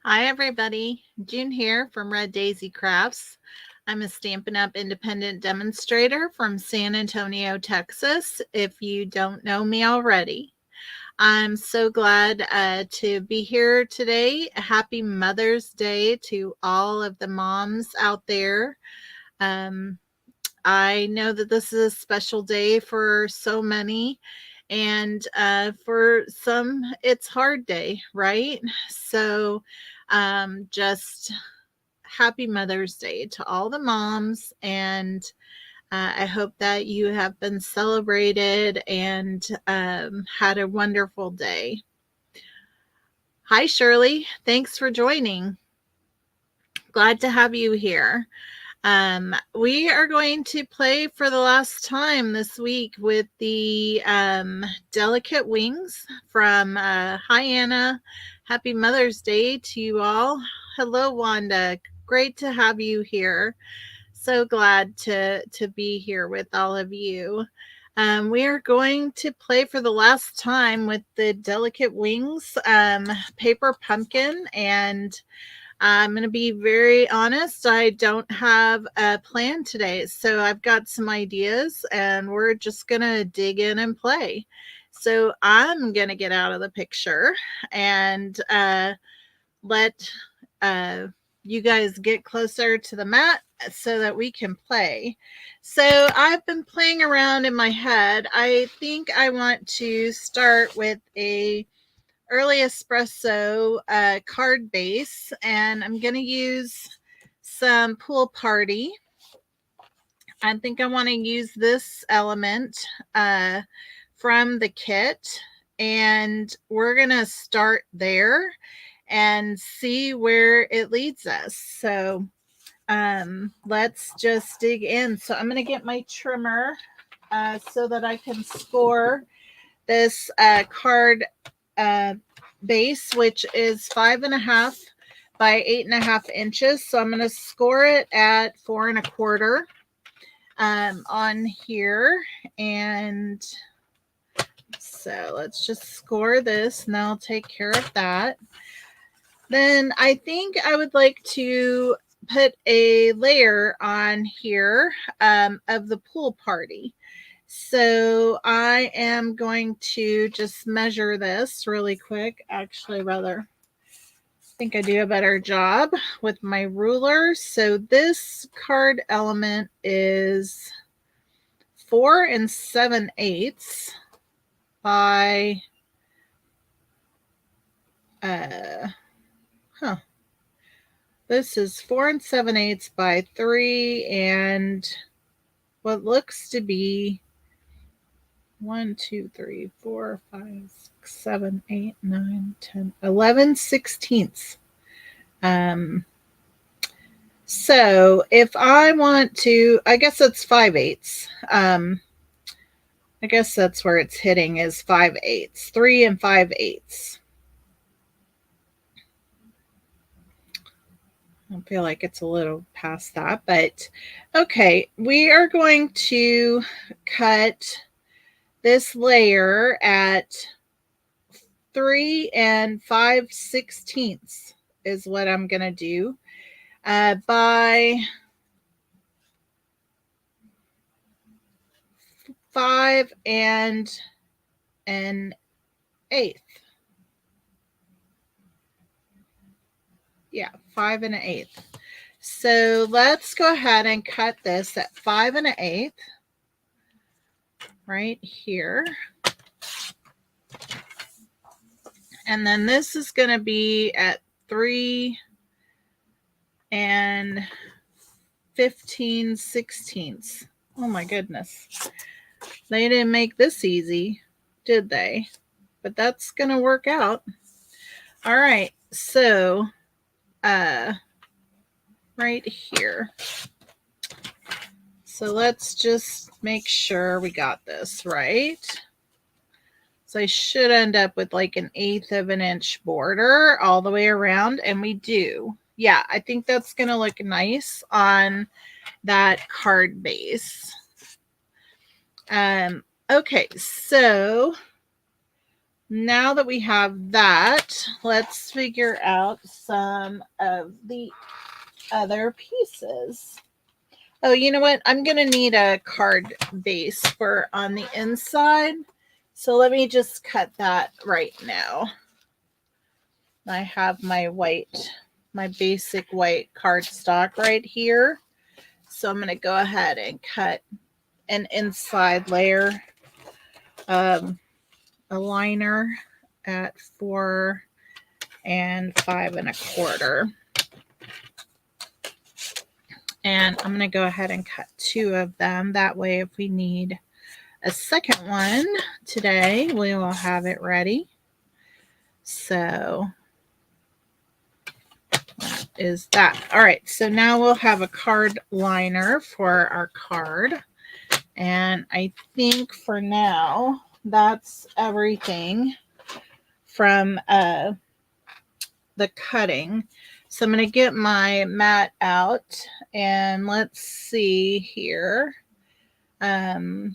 Hi, everybody. June here from Red Daisy Crafts. I'm a Stampin' Up! Independent demonstrator from San Antonio, Texas, if you don't know me already. I'm so glad to be here today. Happy Mother's Day to all of the moms out there. Um, I know that this is a special day for so many, and for some, it's hard day, right? So, just happy Mother's Day to all the moms, and I hope that you have been celebrated and had a wonderful day. Hi, Shirley. Thanks for joining. Glad to have you here. We are going to play for the last time this week with the Delicate Wings from Hi Anna. Happy Mother's Day to you all. Hello, Wanda. Great to have you here. So glad to be here with all of you. We are going to play for the last time with the Delicate Wings paper pumpkin, and I'm going to be very honest. I don't have a plan today. So I've got some ideas and we're just going to dig in and play. So I'm going to get out of the picture and let uh, you guys get closer to the mat so that we can play. So I've been playing around in my head. I think I want to start with a early espresso card base, and I'm going to use some pool party. I think I want to use this element uh, from the kit, and we're going to start there and see where it leads us. So let's just dig in. So I'm going to get my trimmer so that I can score this card uh, base, which is 5.5 by 8.5 inches. So I'm going to score it at 4.25 on here. And so let's just score this and I'll take care of that. Then I think I would like to put a layer on here of the pool party. So I am going to just measure this really quick. Actually, rather, I think I do a better job with my ruler. So this card element is 4 7/8 by uh huh. This is 4 7/8 by 3 and what looks to be 1, 2, 3, 4, 5, 6, 7, 8, 9, 10, 11 sixteenths. So if I want to, I guess that's 5/8. I guess that's where it's hitting is 5/8, 3 5/8. I feel like it's a little past that, but okay, we are going to cut this layer at 3 5/16 is what I'm going to do by 5 an eighth. Yeah, 5 1/8. So let's go ahead and cut this at 5 1/8 right here. And then this is going to be at 3 15/16. Oh my goodness. They didn't make this easy, did they? But that's going to work out. All right. So, right here. So let's just make sure we got this right. So I should end up with like 1/8 of an inch border all the way around, and we do. Yeah, I think that's going to look nice on that card base. Okay, so now that we have that, let's figure out some of the other pieces. Oh, you know what? I'm going to need a card base for on the inside. So let me just cut that right now. I have my basic white cardstock right here. So I'm going to go ahead and cut an inside layer, a liner at 4 5 1/4. And I'm going to go ahead and cut 2 of them. That way, if we need a second one today, we will have it ready. So that is that. All right, so now we'll have a card liner for our card. And I think for now, that's everything from the cutting. So I'm going to get my mat out and let's see here. We're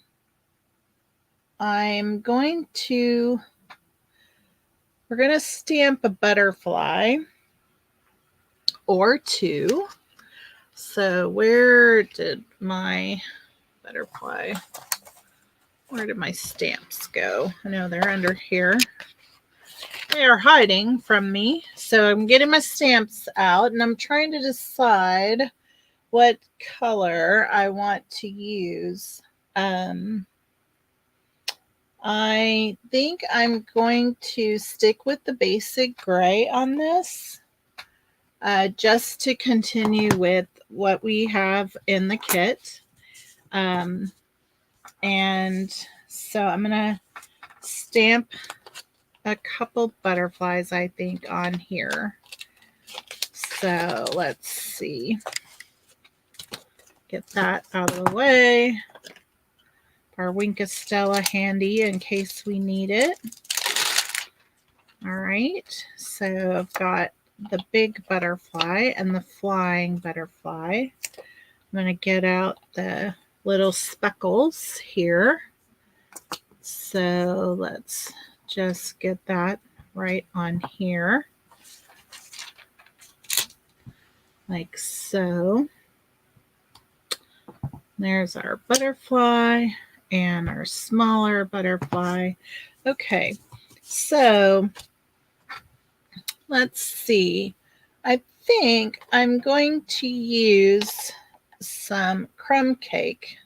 going to stamp a butterfly or 2. So where did my stamps go? I know they're under here. They are hiding from me. So I'm getting my stamps out and I'm trying to decide what color I want to use. I think I'm going to stick with the basic gray on this, just to continue with what we have in the kit. And so I'm going to stamp a couple butterflies, I think, on here. So let's see. Get that out of the way. Our Winka Stella handy in case we need it. All right, so I've got the big butterfly and the flying butterfly. I'm going to get out the little speckles here. So let's just get that right on here. Like so. There's our butterfly and our smaller butterfly. Okay, so let's see. I think I'm going to use some crumb cake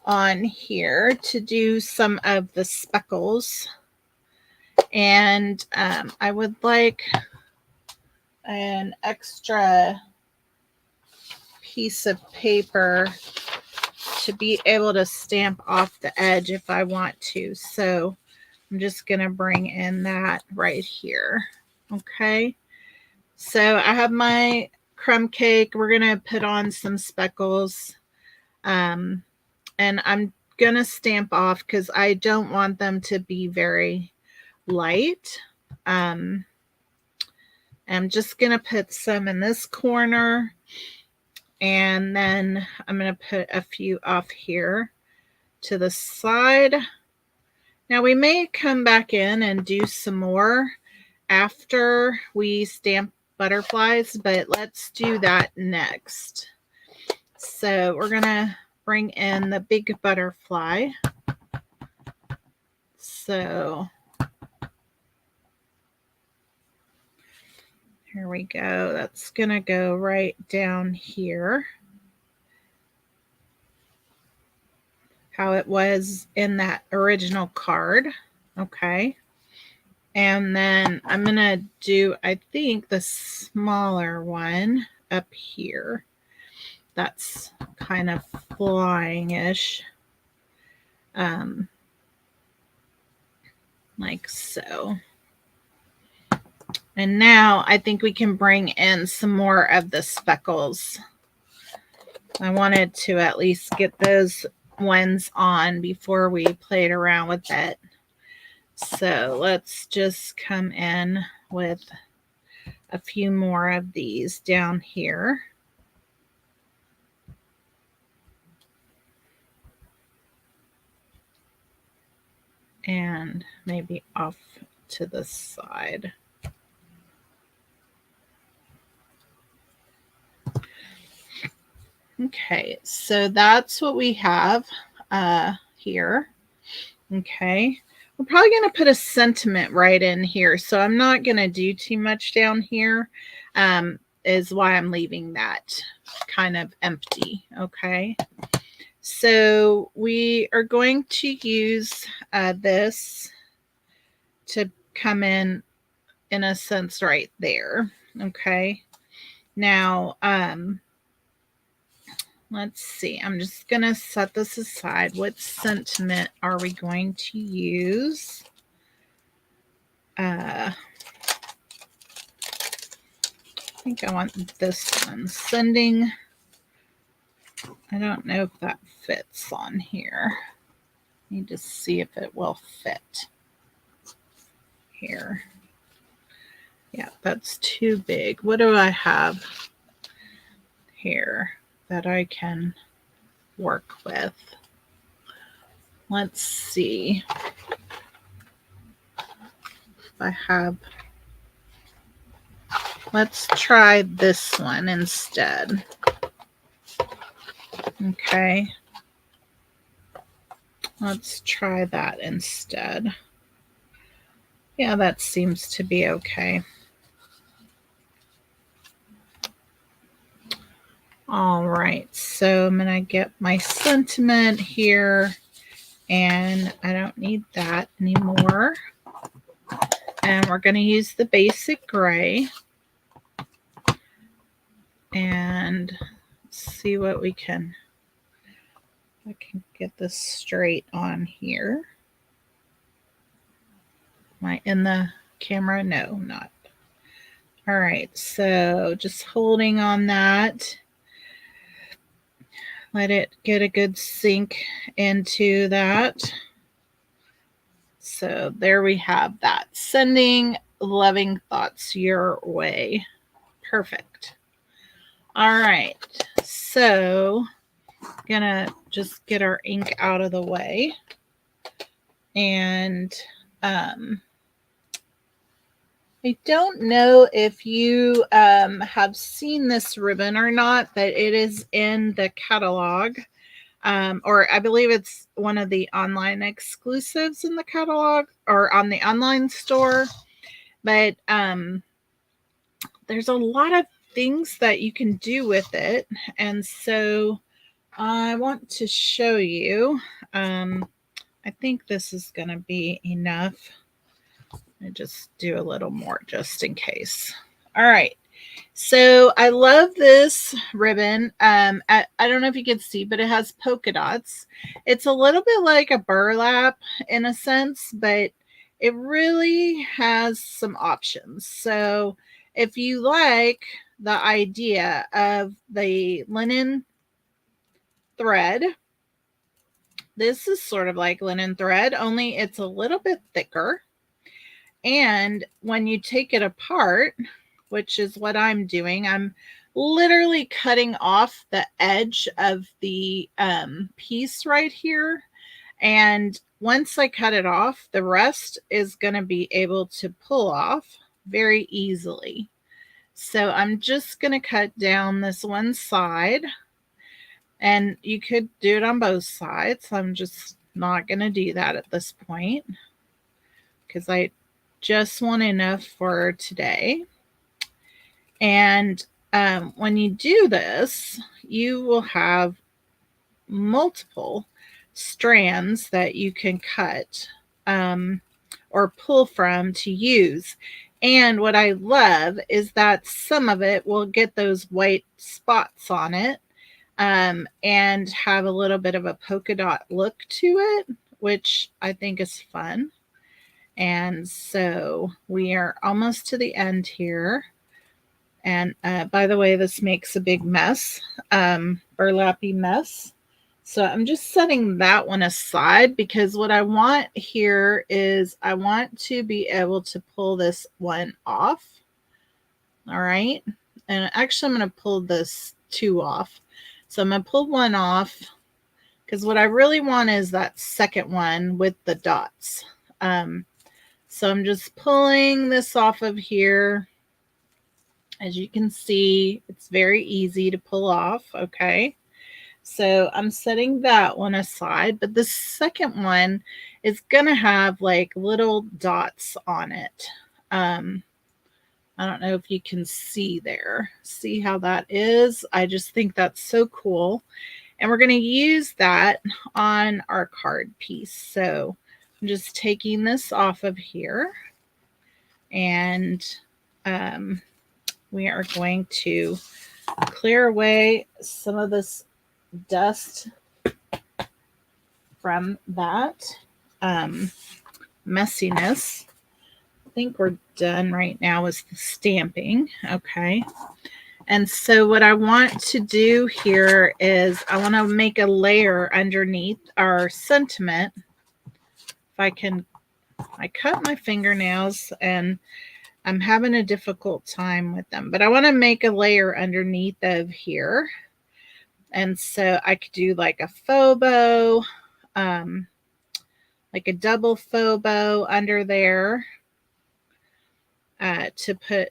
on here to do some of the speckles. And I would like an extra piece of paper to be able to stamp off the edge if I want to. So I'm just going to bring in that right here. Okay. So I have my crumb cake. We're going to put on some speckles. And I'm going to stamp off because I don't want them to be very light. I'm just going to put some in this corner. And then I'm going to put a few off here to the side. Now we may come back in and do some more after we stamp butterflies, but let's do that next. So we're going to bring in the big butterfly. So here we go. That's going to go right down here. How it was in that original card. Okay. And then I'm going to do, I think, the smaller one up here. That's kind of flying-ish. Like so. And now I think we can bring in some more of the speckles. I wanted to at least get those ones on before we played around with it. So let's just come in with a few more of these down here. and maybe off to the side. Okay, so that's what we have here. Okay, we're probably going to put a sentiment right in here, so I'm not going to do too much down here, is why I'm leaving that kind of empty. Okay, so we are going to use this to come in a sense right there. Okay, now let's see, I'm just going to set this aside. What sentiment are we going to use? I think I want this one. Sending. I don't know if that fits on here. Need to see if it will fit here. Yeah, that's too big. What do I have here that I can work with? Let's see if I have. Let's try this one instead. Okay. Let's try that instead. Yeah, that seems to be okay. All right, so I'm going to get my sentiment here, and I don't need that anymore. And we're going to use the basic gray and see what we can. I can get this straight on here. Am I in the camera? No, not. All right, so just holding on that. Let it get a good sink into that. So there we have that. Sending loving thoughts your way. Perfect. All right. So gonna just get our ink out of the way. And I don't know if you have seen this ribbon or not, but it is in the catalog. Or I believe it's one of the online exclusives in the catalog or on the online store. But there's a lot of things that you can do with it. And so I want to show you. I think this is going to be enough. I just do a little more just in case. All right. So I love this ribbon. I don't know if you can see, but it has polka dots. It's a little bit like a burlap in a sense, but it really has some options. So if you like the idea of the linen thread, this is sort of like linen thread, only it's a little bit thicker. And when you take it apart, which is what I'm doing, I'm literally cutting off the edge of the piece right here. And once I cut it off, the rest is going to be able to pull off very easily. So I'm just going to cut down this one side, and you could do it on both sides. I'm just not going to do that at this point because I just want enough for today. And when you do this, you will have multiple strands that you can cut or pull from to use. And what I love is that some of it will get those white spots on it and have a little bit of a polka dot look to it, which I think is fun. And so we are almost to the end here. And by the way, this makes a big mess, burlappy mess. So I'm just setting that one aside because what I want here is I want to be able to pull this one off. All right. And actually I'm going to pull this two off. So I'm going to pull one off because what I really want is that second one with the dots. So I'm just pulling this off of here. As you can see, it's very easy to pull off, okay? So I'm setting that one aside, but the second one is going to have like little dots on it. I don't know if you can see there. See how that is? I just think that's so cool. And we're going to use that on our card piece. So I'm just taking this off of here, and we are going to clear away some of this dust from that messiness. I think we're done right now with the stamping. Okay. And so what I want to do here is I want to make a layer underneath our sentiment. If I can, I cut my fingernails and I'm having a difficult time with them, but I want to make a layer underneath of here. And so I could do like a faux bow, like a double faux bow under there to put,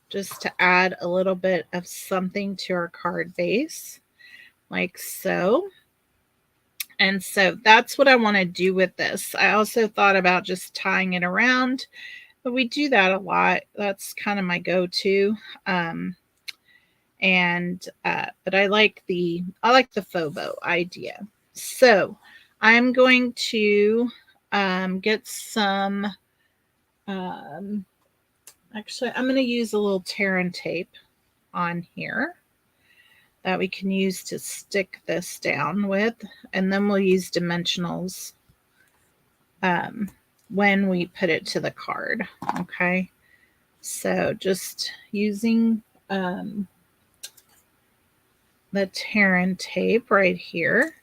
just to add a little bit of something to our card base, like so. And so that's what I want to do with this. I also thought about just tying it around, but we do that a lot. That's kind of my go-to. But I like the faux bow idea. So I'm going to get some. Actually, I'm going to use a little tear tape on here that we can use to stick this down with, and then we'll use dimensionals when we put it to the card. Okay, so just using the tear tape right here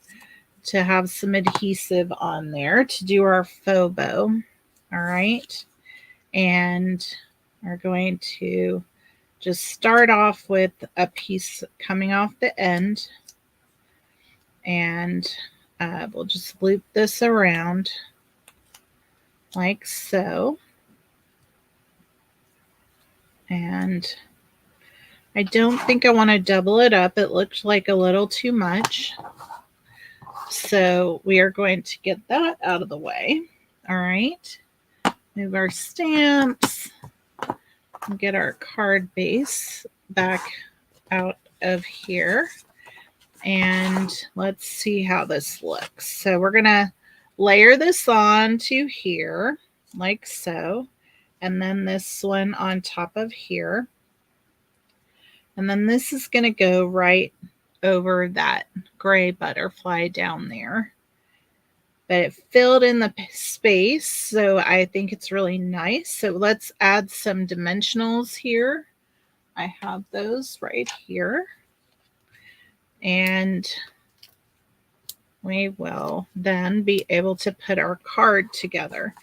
to have some adhesive on there to do our faux bow. All right, and we're going to just start off with a piece coming off the end, and we'll just loop this around like so. And I don't think I want to double it up. It looks like a little too much. So we are going to get that out of the way. All right. Move our stamps. And get our card base back out of here. And let's see how this looks. So we're going to layer this on to here like so. And then this one on top of here. And then this is going to go right over that gray butterfly down there. But it filled in the space, so I think it's really nice. So let's add some dimensionals here. I have those right here. And we will then be able to put our card together.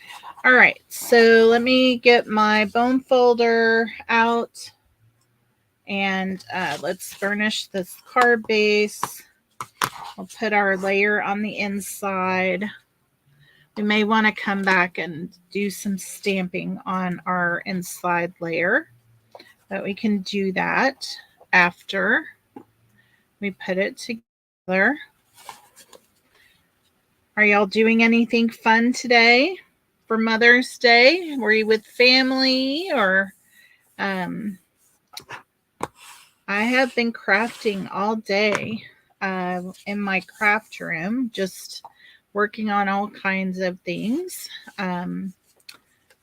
All right, so let me get my bone folder out, and let's burnish this card base. We'll put our layer on the inside. We may want to come back and do some stamping on our inside layer, but we can do that after we put it together. Are y'all doing anything fun today for Mother's Day? Were you with family or I have been crafting all day in my craft room, just working on all kinds of things. I'm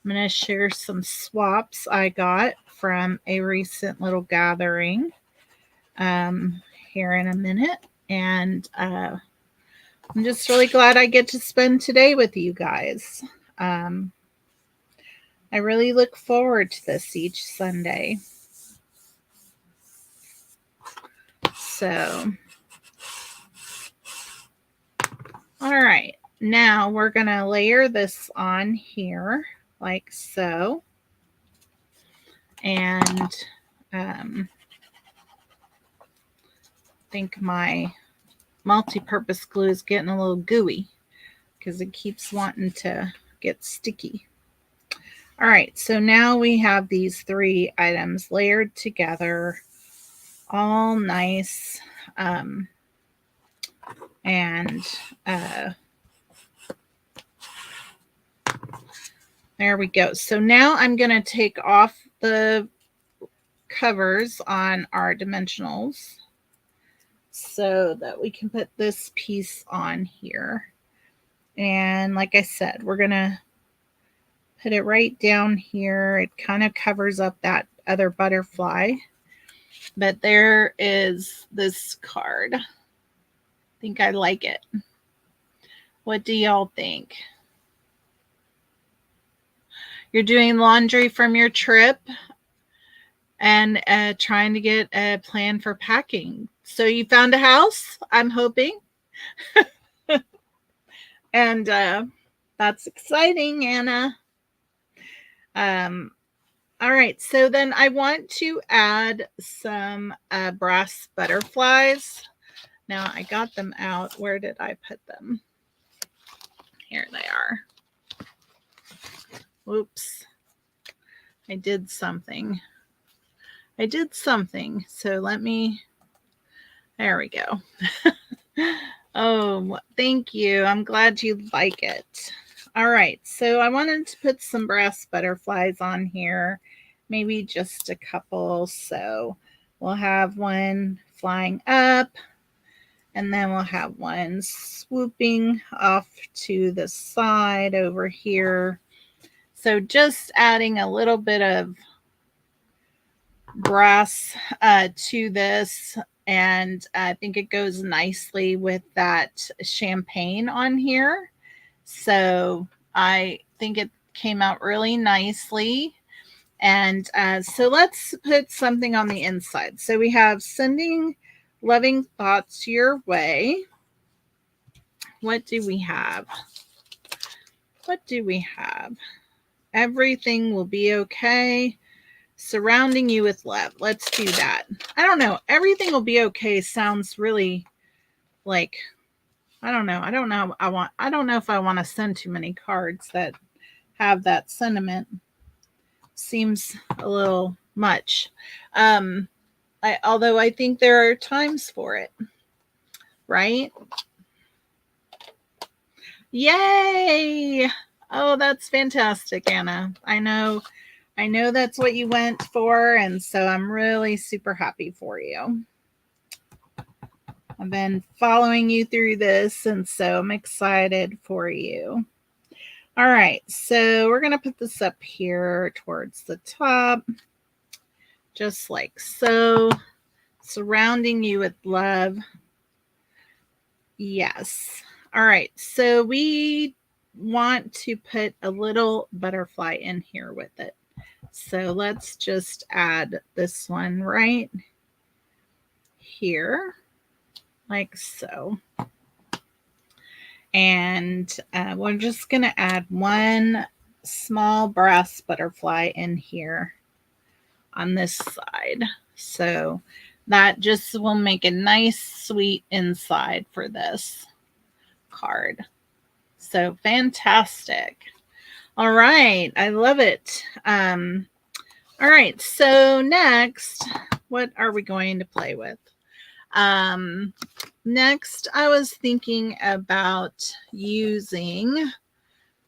going to share some swaps I got from a recent little gathering here in a minute. And I'm just really glad I get to spend today with you guys. I really look forward to this each Sunday. So, all right, now we're going to layer this on here like so. And I think my multi-purpose glue is getting a little gooey because it keeps wanting to get sticky. All right, so now we have these 3 items layered together, all nice. And there we go. So now I'm going to take off the covers on our dimensionals so that we can put this piece on here. And like I said, we're going to put it right down here. It kind of covers up that other butterfly. But there is this card. I think I like it. What do y'all think? You're doing laundry from your trip and trying to get a plan for packing. So you found a house, I'm hoping. And that's exciting, Anna. All right, so then I want to add some brass butterflies. Now I got them out. Where did I put them? Here they are. Whoops. I did something. So let me, there we go. Oh, thank you. I'm glad you like it. All right, so I wanted to put some brass butterflies on here, maybe just a couple. So we'll have one flying up, and then we'll have one swooping off to the side over here. So just adding a little bit of brass to this, and I think it goes nicely with that champagne on here. So I think it came out really nicely. And so let's put something on the inside. So we have sending loving thoughts your way. What do we have? Everything will be okay. Surrounding you with love. Let's do that. I don't know. Everything will be okay sounds really like, I don't know. I don't know if I want to send too many cards that have that sentiment. Seems a little much. Although I think there are times for it. Right? Yay! Oh, that's fantastic, Anna. I know that's what you went for, and so I'm really super happy for you. I've been following you through this, and so I'm excited for you. All right, so we're going to put this up here towards the top, just like so, surrounding you with love. Yes. All right, so we want to put a little butterfly in here with it. So let's just add this one right here, like so. And we're just going to add one small brass butterfly in here on this side. So that just will make a nice, sweet inside for this card. So fantastic. All right. I love it. All right. So next, what are we going to play with? Next, I was thinking about using,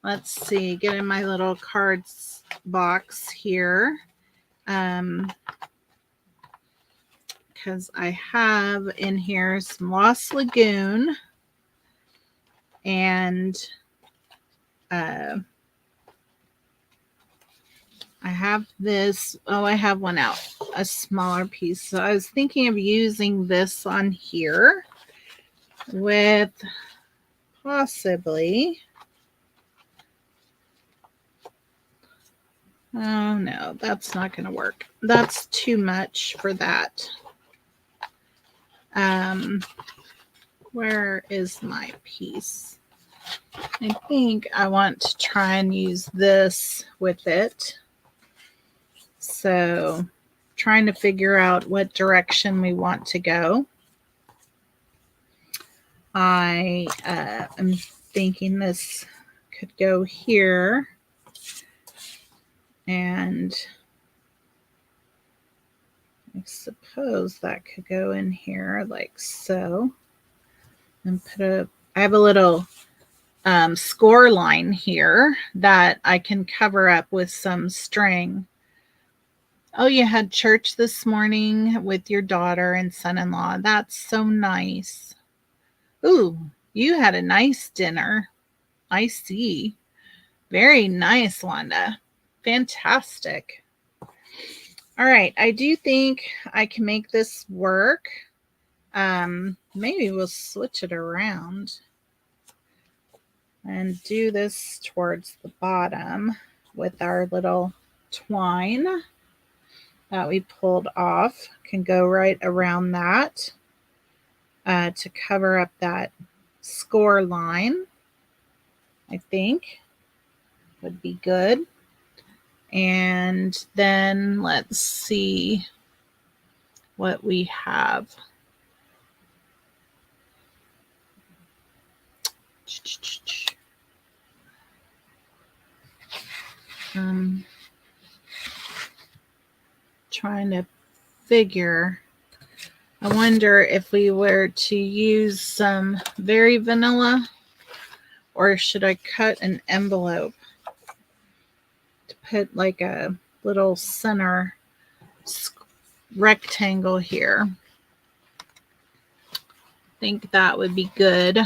let's see, get in my little cards box here. Because I have in here some Lost Lagoon and I have this. Oh, I have one out, a smaller piece. So I was thinking of using this on here with possibly, oh no, that's not going to work. That's too much for that. Where is my piece? I think I want to try and use this with it. So trying to figure out what direction we want to go. I am thinking this could go here, and I suppose that could go in here like so. And I have a little score line here that I can cover up with some string. Oh, you had church this morning with your daughter and son-in-law. That's so nice. Ooh, you had a nice dinner. I see. Very nice, Wanda. Fantastic. All right, I do think I can make this work. Maybe we'll switch it around and do this towards the bottom with our little twine that we pulled off. Can go right around that to cover up that score line. I think would be good. And then let's see what we have. Trying to figure. I wonder if we were to use some very vanilla, or should I cut an envelope to put like a little center rectangle here. I think that would be good.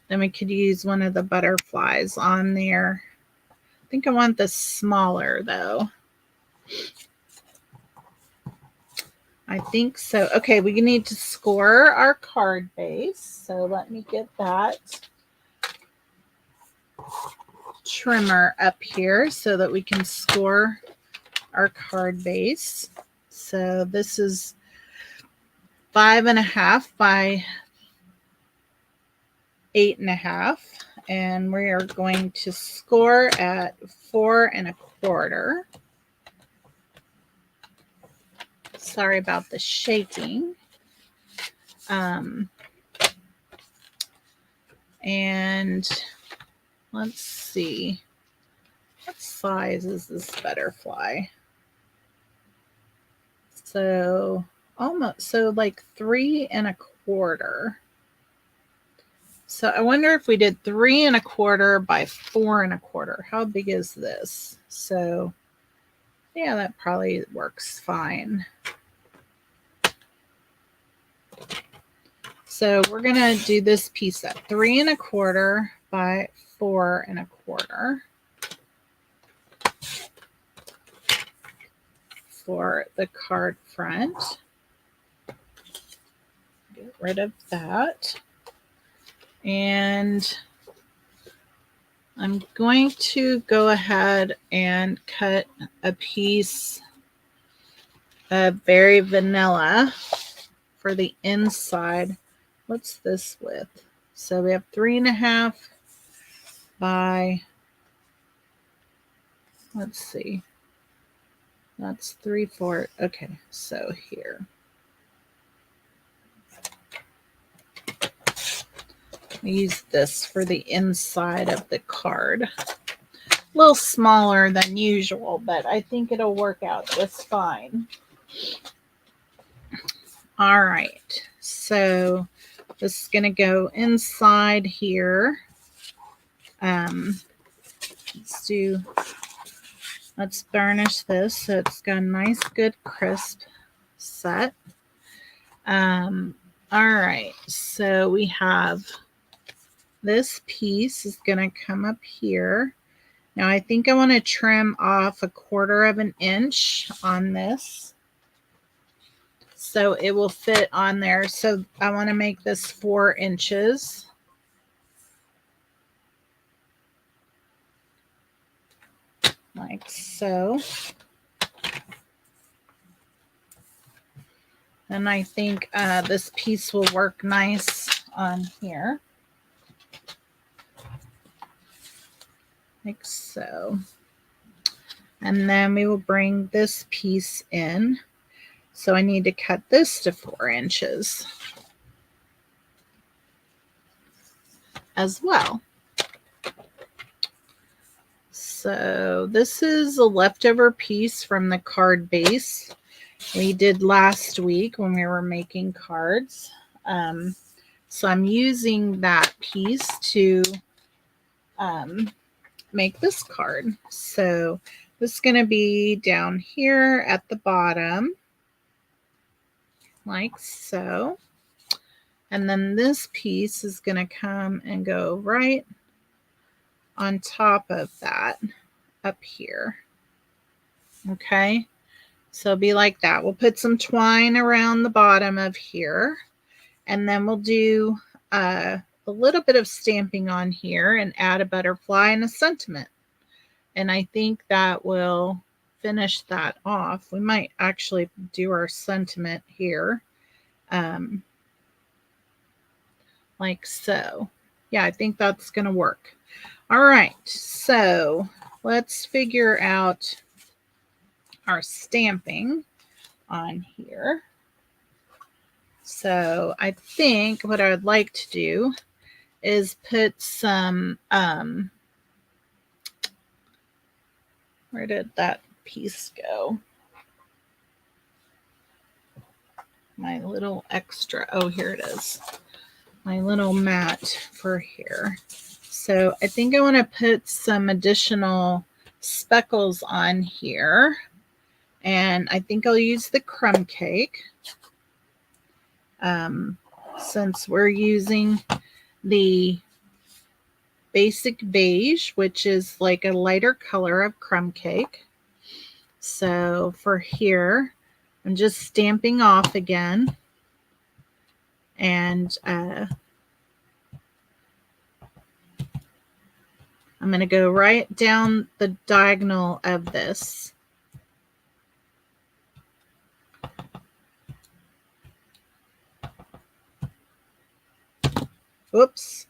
Then we could use one of the butterflies on there. I think I want this smaller though. I think so. Okay, we need to score our card base. So let me get that trimmer up here so that we can score our card base. So this is 5.5 by 8.5, and we are going to score at 4.25. Sorry about the shaking. And let's see, what size is this butterfly? So like 3.25. So I wonder if we did 3.25 by 4.25. How big is this? So yeah, that probably works fine. So we're gonna do this piece at 3.25 by 4.25 for the card front. Get rid of that. And I'm going to go ahead and cut a piece of very vanilla for the inside. What's this width? So we have 3.5 by, let's see, that's 3/4. Okay, so here. I use this for the inside of the card. A little smaller than usual, but I think it'll work out just fine. All right, so this is going to go inside here. Let's burnish this so it's got a nice, good, crisp set. All right, so we have this piece is going to come up here. Now I think I want to trim off 1/4 inch on this so it will fit on there. So I want to make this 4 inches. Like so. And I think this piece will work nice on here. Like so. And then we will bring this piece in. So I need to cut this to 4 inches. as well. So this is a leftover piece from the card base we did last week when we were making cards. So I'm using that piece to make this card. So this is going to be down here at the bottom, like so. And then this piece is going to come and go right on top of that up here. Okay, so it'll be like that. We'll put some twine around the bottom of here, and then we'll do a little bit of stamping on here and add a butterfly and a sentiment. And I think that will finish that off. We might actually do our sentiment here. Like so. Yeah, I think that's going to work. All right, so let's figure out our stamping on here. So I think what I would like to do is put some, where did that piece go? My little extra, oh, here it is. My little mat for here. So I think I want to put some additional speckles on here. And I think I'll use the crumb cake. Since we're using the basic beige, which is like a lighter color of crumb cake. So for here, I'm just stamping off again. And I'm going to go right down the diagonal of this. Oops.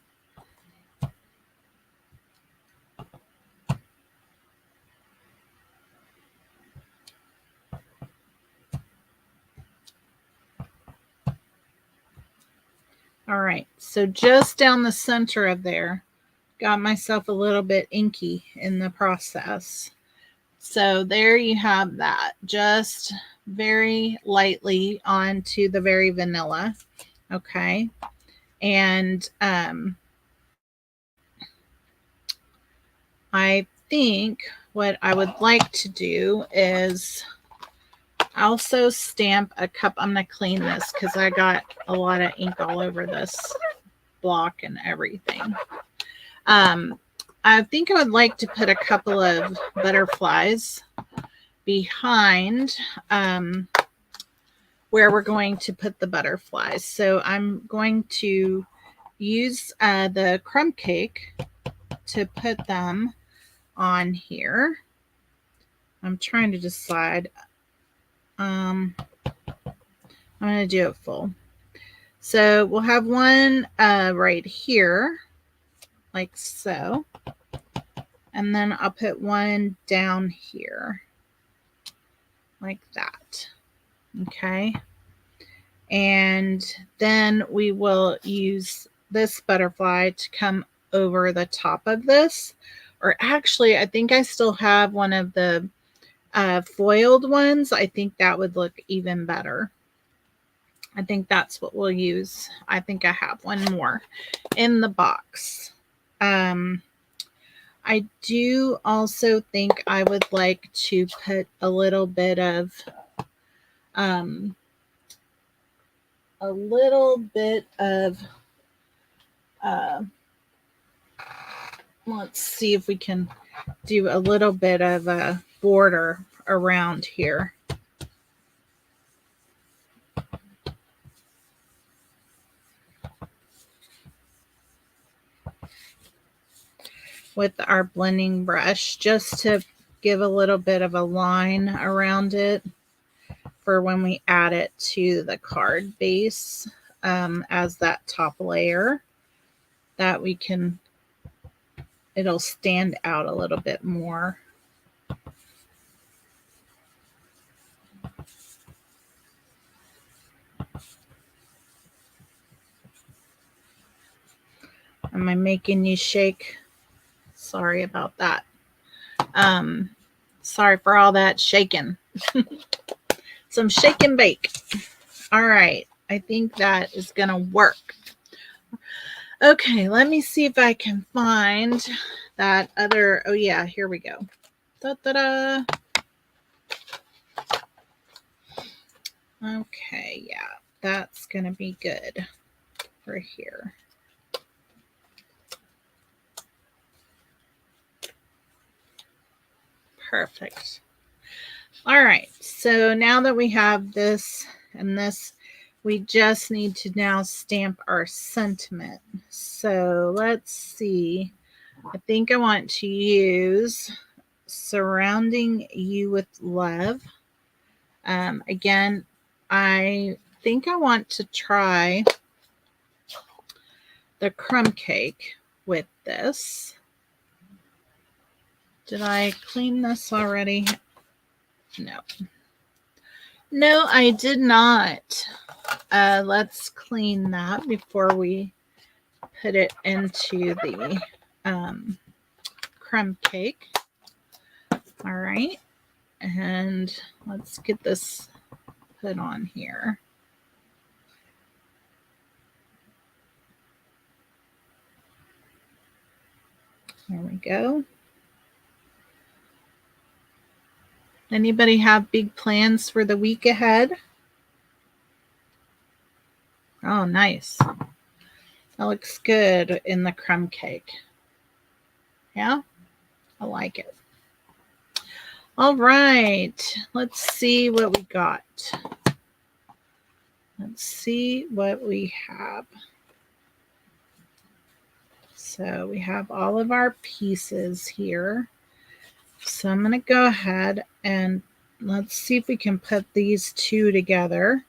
All right, so just down the center of there, got myself a little bit inky in the process. So there you have that, just very lightly onto the very vanilla. Okay, and I think what I would like to do is also stamp a cup. I'm going to clean this because I got a lot of ink all over this block and everything. I think I would like to put a couple of butterflies behind where we're going to put the butterflies. So I'm going to use the crumb cake to put them on here. I'm trying to decide. I'm going to do it full. So we'll have one right here, like so. And then I'll put one down here, like that. Okay. And then we will use this butterfly to come over the top of this. Or actually, I think I still have one of the foiled ones. I think that would look even better. I think that's what we'll use. I think I have one more in the box. I do also think I would like to put a little bit of let's see if we can do a little bit of a border around here. With our blending brush, just to give a little bit of a line around it for when we add it to the card base as that top layer, that we can, it'll stand out a little bit more. I'm Am I making you shake? Sorry about that. Sorry for all that shaking. Some shake and bake. All right. I think that is going to work. Okay, let me see if I can find that other. Oh, yeah, here we go. Da-da-da. Okay, yeah, that's going to be good for here. Perfect. All right, so now that we have this and this, we just need to now stamp our sentiment. So let's see. I think I want to use Surrounding You with Love. Again, I think I want to try the crumb cake with this. Did I clean this already? No. No, I did not. Let's clean that before we put it into the crumb cake. All right. And let's get this put on here. There we go. Anybody have big plans for the week ahead? Oh, nice. That looks good in the crumb cake. Yeah, I like it. All right, let's see what we got. Let's see what we have. So we have all of our pieces here. So I'm going to go ahead and let's see if we can put these two together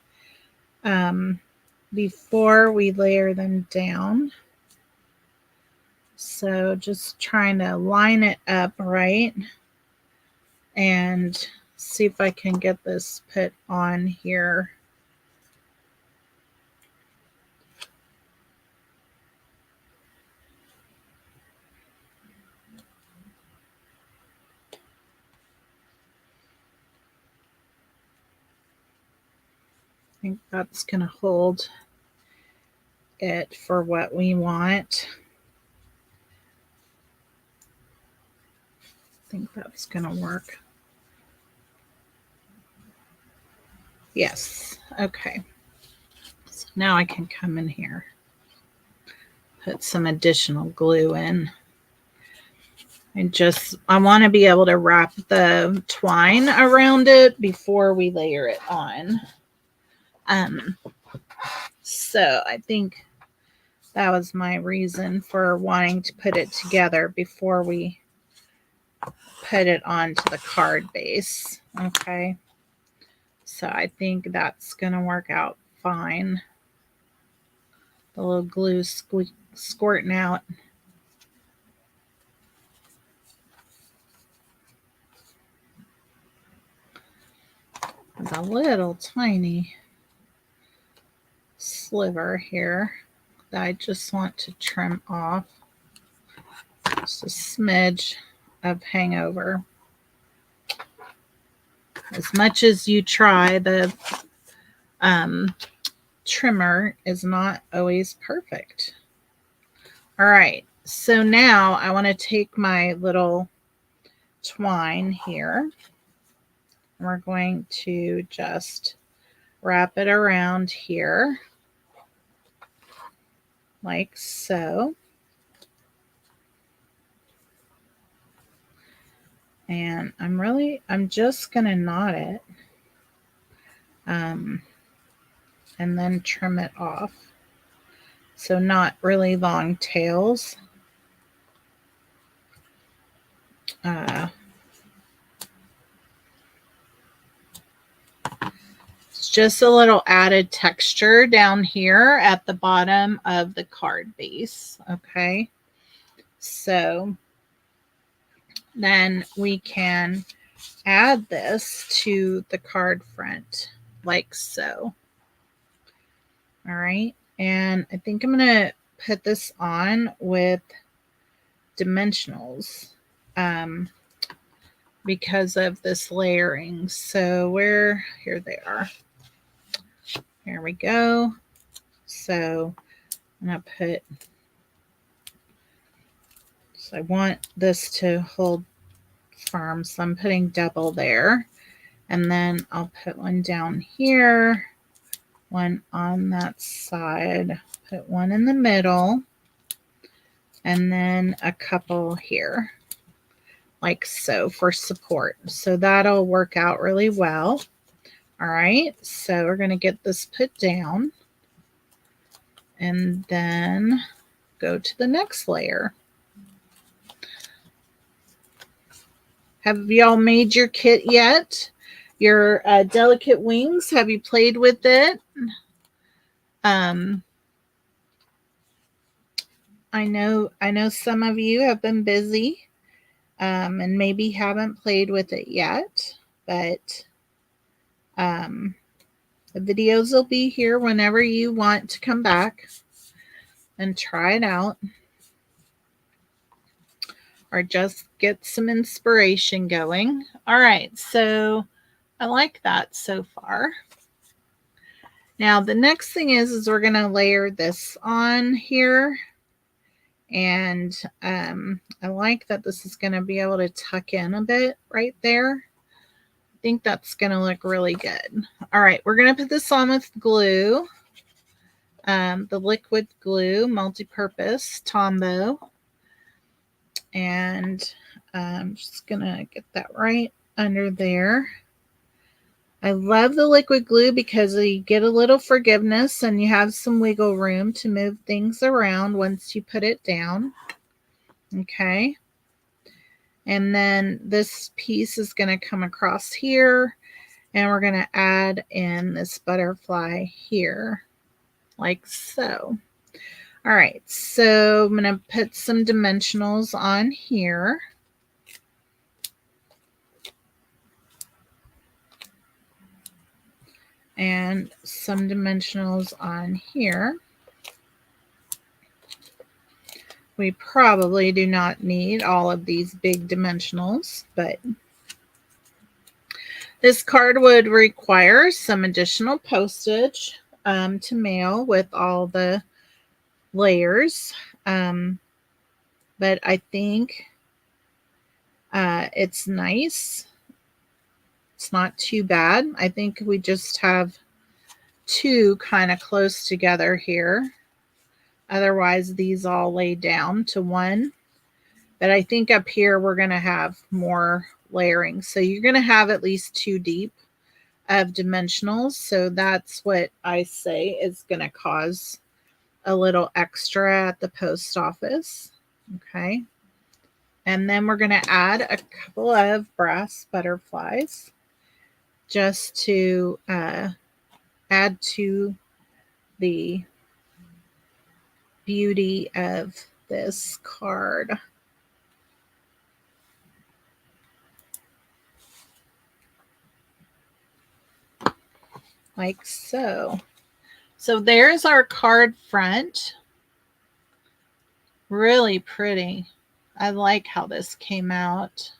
before we layer them down. So just trying to line it up right and see if I can get this put on here. I think that's going to hold it for what we want. I think that's going to work. Yes. Okay. So now I can come in here, put some additional glue in. I want to be able to wrap the twine around it before we layer it on. So I think that was my reason for wanting to put it together before we put it onto the card base. Okay. So I think that's going to work out fine. The little glue squirting out. There's a little tiny sliver here that I just want to trim off. Just a smidge of hangover. As much as you try, the trimmer is not always perfect. All right, so now I want to take my little twine here. We're going to just wrap it around here like so. And I'm just going to knot it and then trim it off. So not really long tails. It's just a little added texture down here at the bottom of the card base. Okay. So then we can add this to the card front like so. All right. And I think I'm going to put this on with dimensionals because of this layering. So here they are. Here we go. So I'm going to put, so I want this to hold firm. So I'm putting double there. And then I'll put one down here, one on that side, put one in the middle, and then a couple here, like so, for support. So that'll work out really well. All right, so we're going to get this put down and then go to the next layer. Have y'all made your kit yet? Your delicate wings, have you played with it? I know some of you have been busy and maybe haven't played with it yet, but the videos will be here whenever you want to come back and try it out, or just get some inspiration going. All right, so I like that so far. Now the next thing is we're going to layer this on here, and I like that this is going to be able to tuck in a bit right there. I think that's going to look really good. All right, we're going to put this on with glue, the liquid glue, multi-purpose Tombow. And I'm just going to get that right under there. I love the liquid glue because you get a little forgiveness and you have some wiggle room to move things around once you put it down. Okay. And then this piece is going to come across here, and we're going to add in this butterfly here, like so. All right, so I'm going to put some dimensionals on here. And some dimensionals on here. We probably do not need all of these big dimensionals, but this card would require some additional postage to mail with all the layers. But I think it's nice. It's not too bad. I think we just have two kind of close together here. Otherwise, these all lay down to one. But I think up here we're going to have more layering. So you're going to have at least 2 deep of dimensionals. So that's what I say is going to cause a little extra at the post office. Okay. And then we're going to add a couple of brass butterflies just to add to the beauty of this card. Like so. So there's our card front. Really pretty. I like how this came out.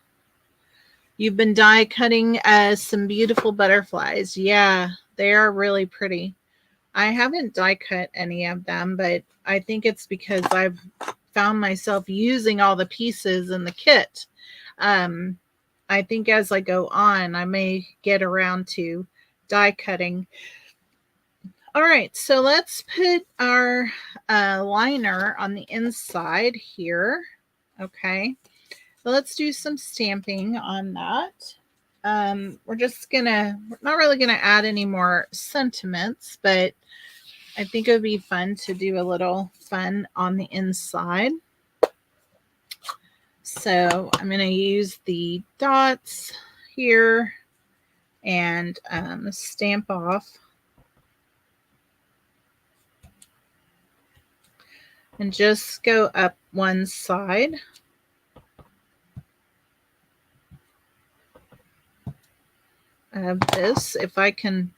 You've been die cutting some beautiful butterflies. Yeah, they are really pretty. I haven't die cut any of them, but I think it's because I've found myself using all the pieces in the kit. I think as I go on, I may get around to die cutting. All right, so let's put our liner on the inside here. Okay, so let's do some stamping on that. We're not really gonna add any more sentiments, but I think it would be fun to do a little fun on the inside. So I'm going to use the dots here and stamp off. And just go up one side. Of this, if I can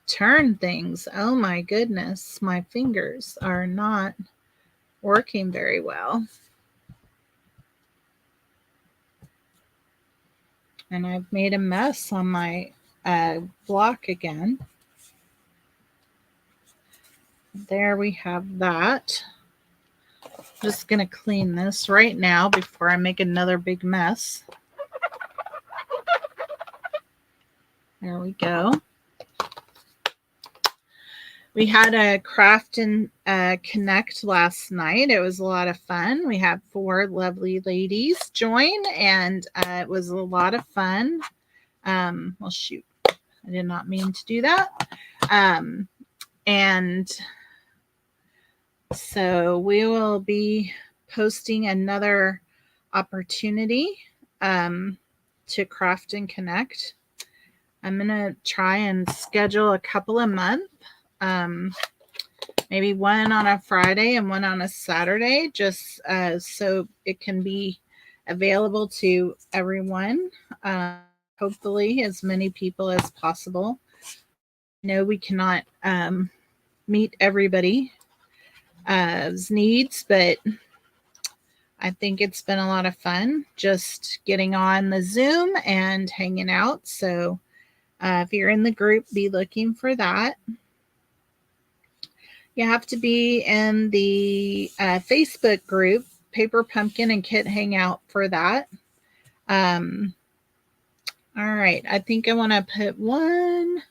turn things. Oh my goodness, my fingers are not working very well. And I've made a mess on my block again. There we have that. Just going to clean this right now before I make another big mess. There we go. We had a craft and connect last night. It was a lot of fun. We had 4 lovely ladies join, and it was a lot of fun. Well, shoot, I did not mean to do that. And so we will be posting another opportunity to craft and connect. I'm going to try and schedule a couple a month. Maybe one on a Friday and one on a Saturday, just so it can be available to everyone. Hopefully, as many people as possible. No, we cannot meet everybody's needs, but I think it's been a lot of fun just getting on the Zoom and hanging out. So if you're in the group, be looking for that. You have to be in the Facebook group, Paper Pumpkin and Kit Hangout, for that. All right, I think I want to put one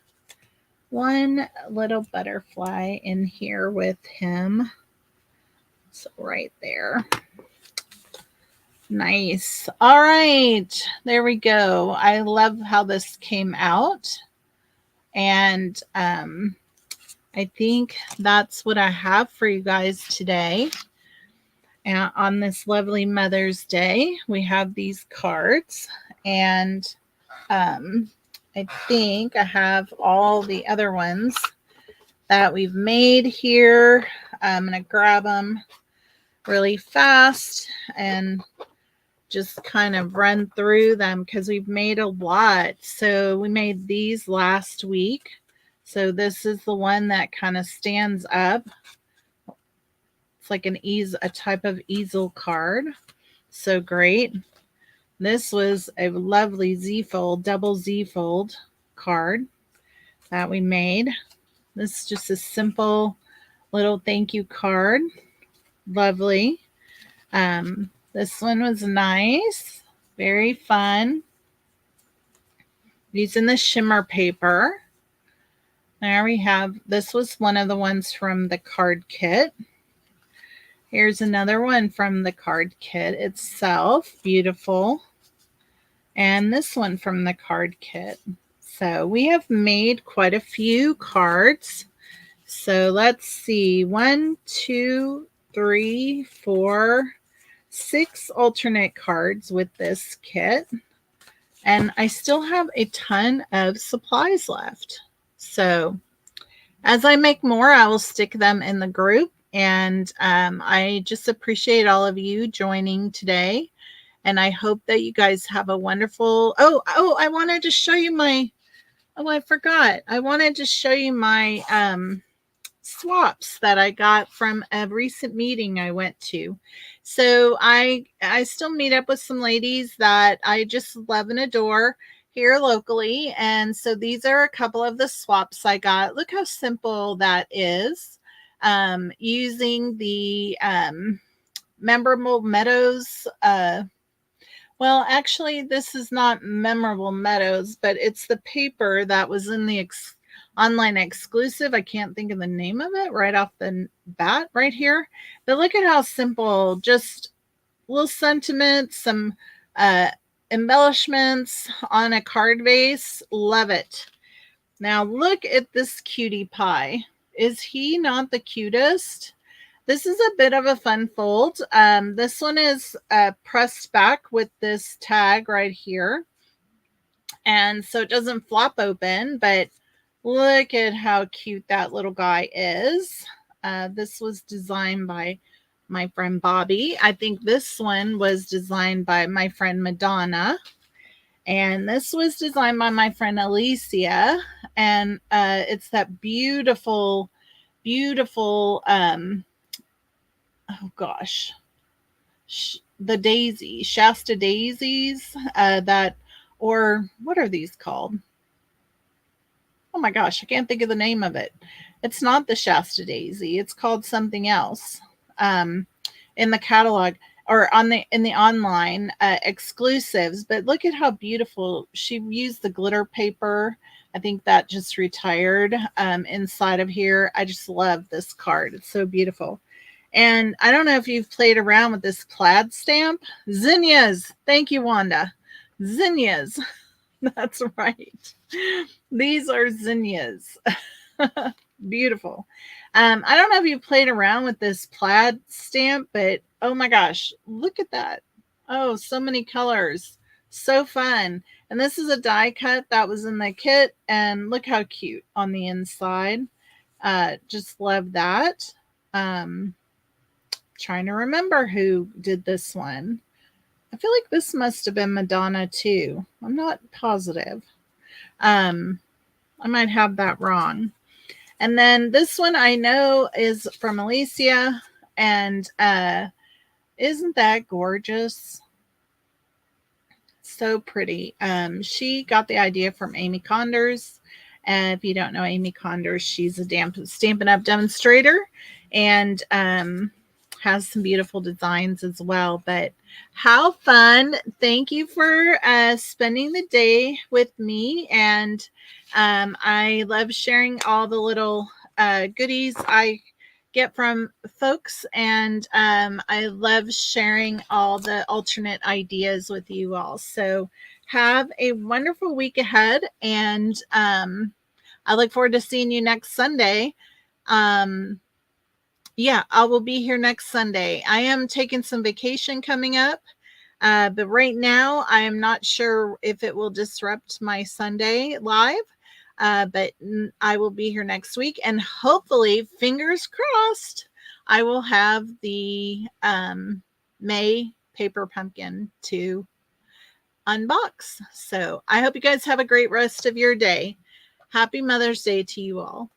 little butterfly in here with him. So right there. Nice. All right, there we go. I love how this came out. And I think that's what I have for you guys today. And on this lovely Mother's Day, we have these cards. And I think I have all the other ones that we've made here. I'm going to grab them really fast and just kind of run through them because we've made a lot. So we made these last week. So this is the one that kind of stands up. It's like a type of easel card. So great. This was a lovely Z-fold, double Z-fold card that we made. This is just a simple little thank you card. Lovely. This one was nice. Very fun. Using the shimmer paper. There we have, this was one of the ones from the card kit. Here's another one from the card kit itself. Beautiful. And this one from the card kit. So we have made quite a few cards. So let's see. 1, 2, 3, 4, 6 alternate cards with this kit. And I still have a ton of supplies left. So as I make more, I will stick them in the group. And I just appreciate all of you joining today. And I hope that you guys have a wonderful... I wanted to show you my... I forgot. I wanted to show you my swaps that I got from a recent meeting I went to. So I still meet up with some ladies that I just love and adore here locally. And so these are a couple of the swaps I got. Look how simple that is. Using the Memorable Meadows. Well, actually, this is not Memorable Meadows, but it's the paper that was in the online exclusive. I can't think of the name of it right off the bat right here. But look at how simple, just little sentiments, some embellishments on a card base. Love it. Now look at this cutie pie. Is he not the cutest? This is a bit of a fun fold. This one is pressed back with this tag right here. And so it doesn't flop open, but look at how cute that little guy is. This was designed by my friend Bobby. I think this one was designed by my friend Madonna. And this was designed by my friend Alicia. And it's that beautiful, beautiful oh gosh, the daisy, Shasta daisies, that, or what are these called? Oh my gosh, I can't think of the name of it. It's not the Shasta daisy. It's called something else. Um, in the catalog or on the in the online exclusives. But look at how beautiful she used the glitter paper. I think that just retired inside of here. I just love this card. It's so beautiful. And I don't know if you've played around with this plaid stamp. Zinnias. Thank you, Wanda. Zinnias. That's right. These are zinnias. Beautiful. I don't know if you played around with this plaid stamp, but oh my gosh, look at that. Oh, so many colors. So fun. And this is a die cut that was in the kit. And look how cute on the inside. Just love that. Trying to remember who did this one. I feel like this must have been Madonna too. I'm not positive. Um, I might have that wrong. And then this one I know is from Alicia. And isn't that gorgeous? So pretty. She got the idea from Amy Condors. And if you don't know Amy Condors, she's a Stampin' Up! Demonstrator. And has some beautiful designs as well. But how fun. Thank you for spending the day with me. And I love sharing all the little goodies I get from folks. And I love sharing all the alternate ideas with you all. So have a wonderful week ahead. And I look forward to seeing you next Sunday. Yeah, I will be here next Sunday. I am taking some vacation coming up. But right now, I am not sure if it will disrupt my Sunday live. But I will be here next week. And hopefully, fingers crossed, I will have the May paper pumpkin to unbox. So I hope you guys have a great rest of your day. Happy Mother's Day to you all.